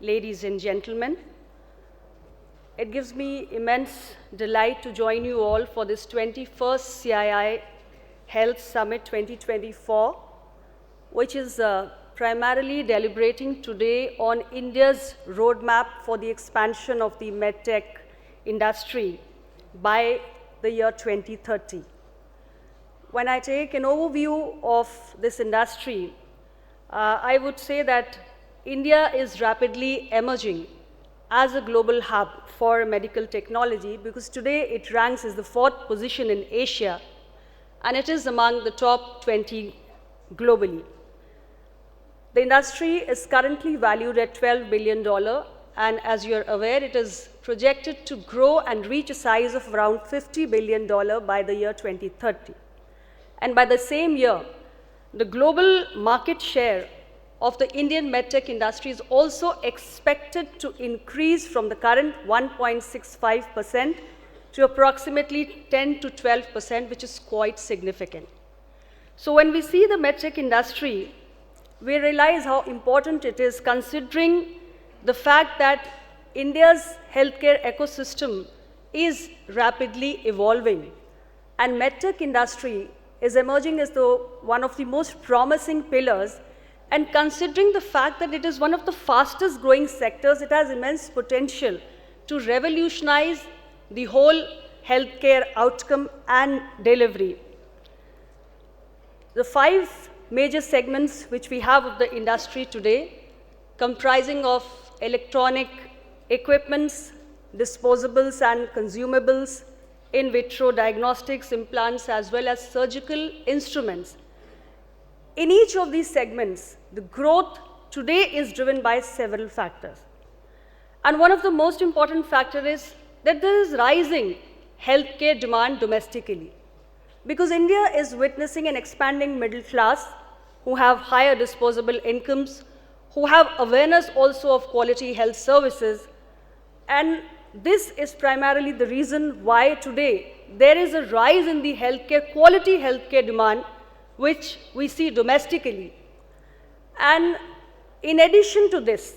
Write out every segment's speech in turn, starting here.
ladies and gentlemen. It gives me immense delight to join you all for this 21st CII Health Summit 2024, which is primarily deliberating today on India's roadmap for the expansion of the Medtech industry by the year 2030. When I take an overview of this industry, I would say that India is rapidly emerging as a global hub for medical technology because today it ranks as the 4th position in Asia and it is among the top 20 globally. The industry is currently valued at $12 billion and as you're aware, it is projected to grow and reach a size of around $50 billion by the year 2030. And by the same year, the global market share of the Indian medtech industry is also expected to increase from the current 1.65% to approximately 10 to 12%, which is quite significant. So when we see the medtech industry, we realize how important it is considering the fact that India's healthcare ecosystem is rapidly evolving and medtech industry is emerging as one of the most promising pillars. And considering the fact that it is one of the fastest growing sectors, it has immense potential to revolutionize the whole healthcare outcome and delivery. The 5 major segments which we have of the industry today, comprising of electronic equipments, disposables and consumables, in vitro diagnostics, implants, as well as surgical instruments. In each of these segments, the growth today is driven by several factors. And one of the most important factors is that there is rising healthcare demand domestically. Because India is witnessing an expanding middle class who have higher disposable incomes, who have awareness also of quality health services. And this is primarily the reason why today there is a rise in the quality healthcare demand which we see domestically. And in addition to this,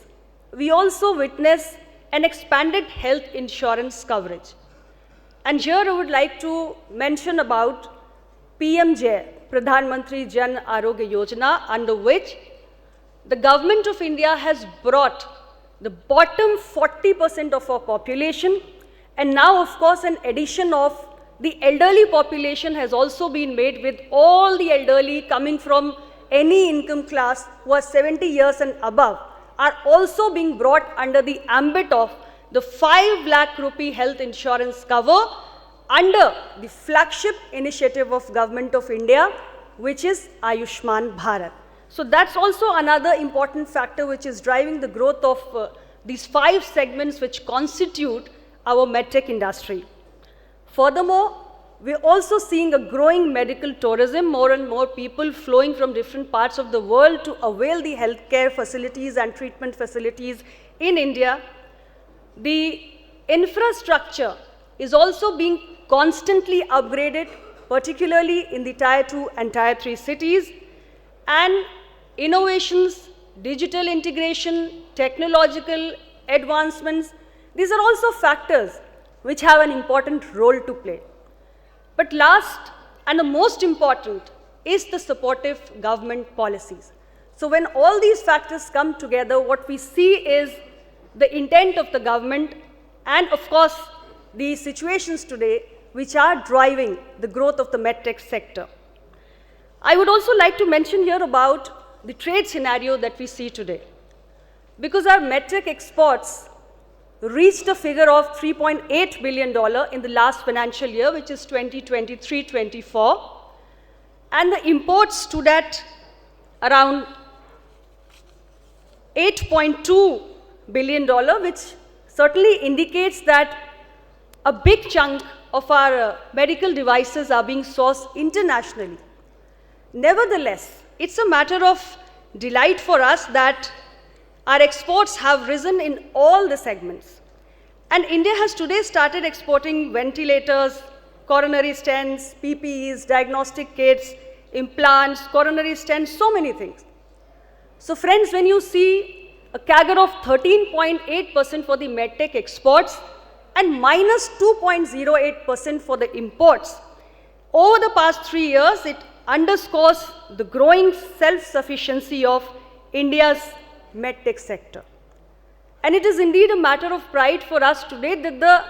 we also witness an expanded health insurance coverage. And here I would like to mention about PMJ, Pradhan Mantri Jan Arogya Yojana, under which the government of India has brought the bottom 40% of our population, and now of course an addition of the elderly population has also been made, with all the elderly coming from any income class who are 70 years and above are also being brought under the ambit of the 5 lakh rupee health insurance cover under the flagship initiative of Government of India, which is Ayushman Bharat. So that's also another important factor which is driving the growth of these 5 segments which constitute our medtech industry. Furthermore, we're also seeing a growing medical tourism, more and more people flowing from different parts of the world to avail the healthcare facilities and treatment facilities in India. The infrastructure is also being constantly upgraded, particularly in the Tier 2 and Tier 3 cities, and innovations, digital integration, technological advancements, these are also factors which have an important role to play. But last and the most important is the supportive government policies. So when all these factors come together, what we see is the intent of the government and of course the situations today which are driving the growth of the medtech sector. I would also like to mention here about the trade scenario that we see today. Because our medtech exports reached a figure of $3.8 billion in the last financial year, which is 2023-24, and the imports stood at around $8.2 billion, which certainly indicates that a big chunk of our medical devices are being sourced internationally. Nevertheless, it's a matter of delight for us that our exports have risen in all the segments. And India has today started exporting ventilators, coronary stents, PPEs, diagnostic kits, implants, coronary stents, so many things. So friends, when you see a CAGR of 13.8% for the Medtech exports and minus 2.08% for the imports. Over the past 3 years, it underscores the growing self-sufficiency of India's Medtech sector. And it is indeed a matter of pride for us today that the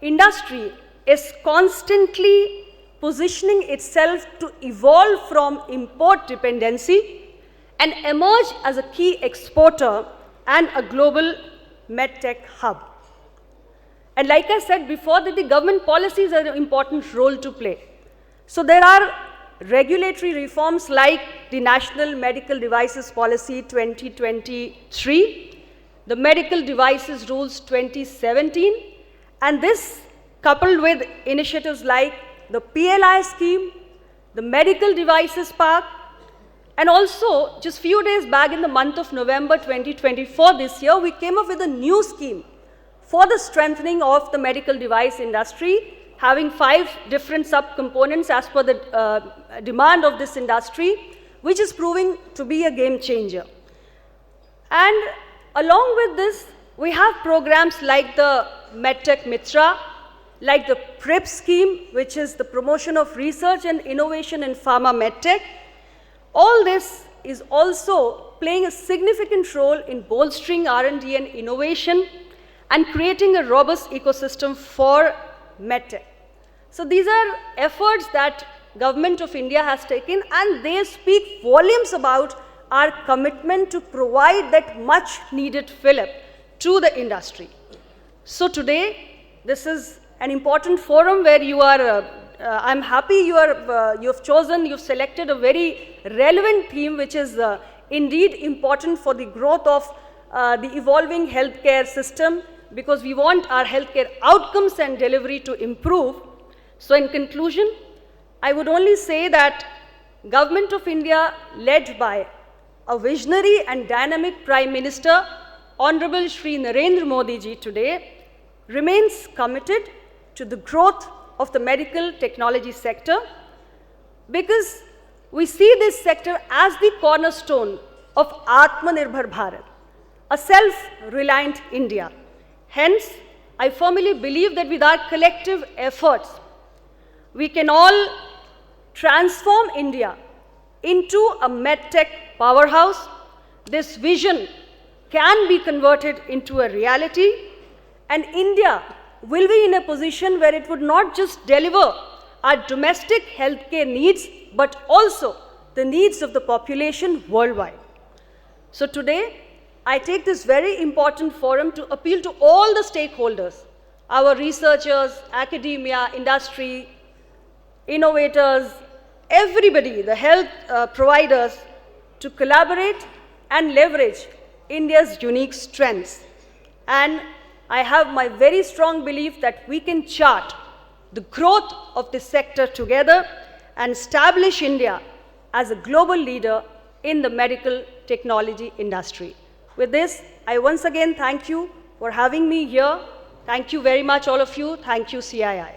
industry is constantly positioning itself to evolve from import dependency and emerge as a key exporter and a global medtech hub. And like I said before, that the government policies have an important role to play. So there are regulatory reforms like the National Medical Devices Policy 2023, the Medical Devices Rules 2017, and this coupled with initiatives like the PLI scheme, the Medical Devices Park, and also just few days back in the month of November 2024 this year, we came up with a new scheme for the strengthening of the medical device industry, having 5 different subcomponents as per the demand of this industry, which is proving to be a game changer. And along with this, we have programs like the Medtech Mitra, like the PRIP scheme, which is the promotion of research and innovation in pharma medtech. All this is also playing a significant role in bolstering R&D and innovation and creating a robust ecosystem for medtech. So these are efforts that Government of India has taken, and they speak volumes about our commitment to provide that much needed fillip to the industry. So today, this is an important forum where you are, I'm happy you've selected a very relevant theme, which is indeed important for the growth of the evolving healthcare system, because we want our healthcare outcomes and delivery to improve. So in conclusion, I would only say that Government of India, led by a visionary and dynamic Prime Minister, Honorable Shri Narendra Modi ji today, remains committed to the growth of the medical technology sector, because we see this sector as the cornerstone of Atmanirbhar Bharat, a self-reliant India. Hence, I firmly believe that with our collective efforts, we can all transform India into a medtech powerhouse. This vision can be converted into a reality, and India will be in a position where it would not just deliver our domestic healthcare needs, but also the needs of the population worldwide. So today, I take this very important forum to appeal to all the stakeholders, our researchers, academia, industry, innovators, everybody, the health providers, to collaborate and leverage India's unique strengths. And I have my very strong belief that we can chart the growth of this sector together and establish India as a global leader in the medical technology industry. With this, I once again thank you for having me here. Thank you very much, all of you. Thank you, CII.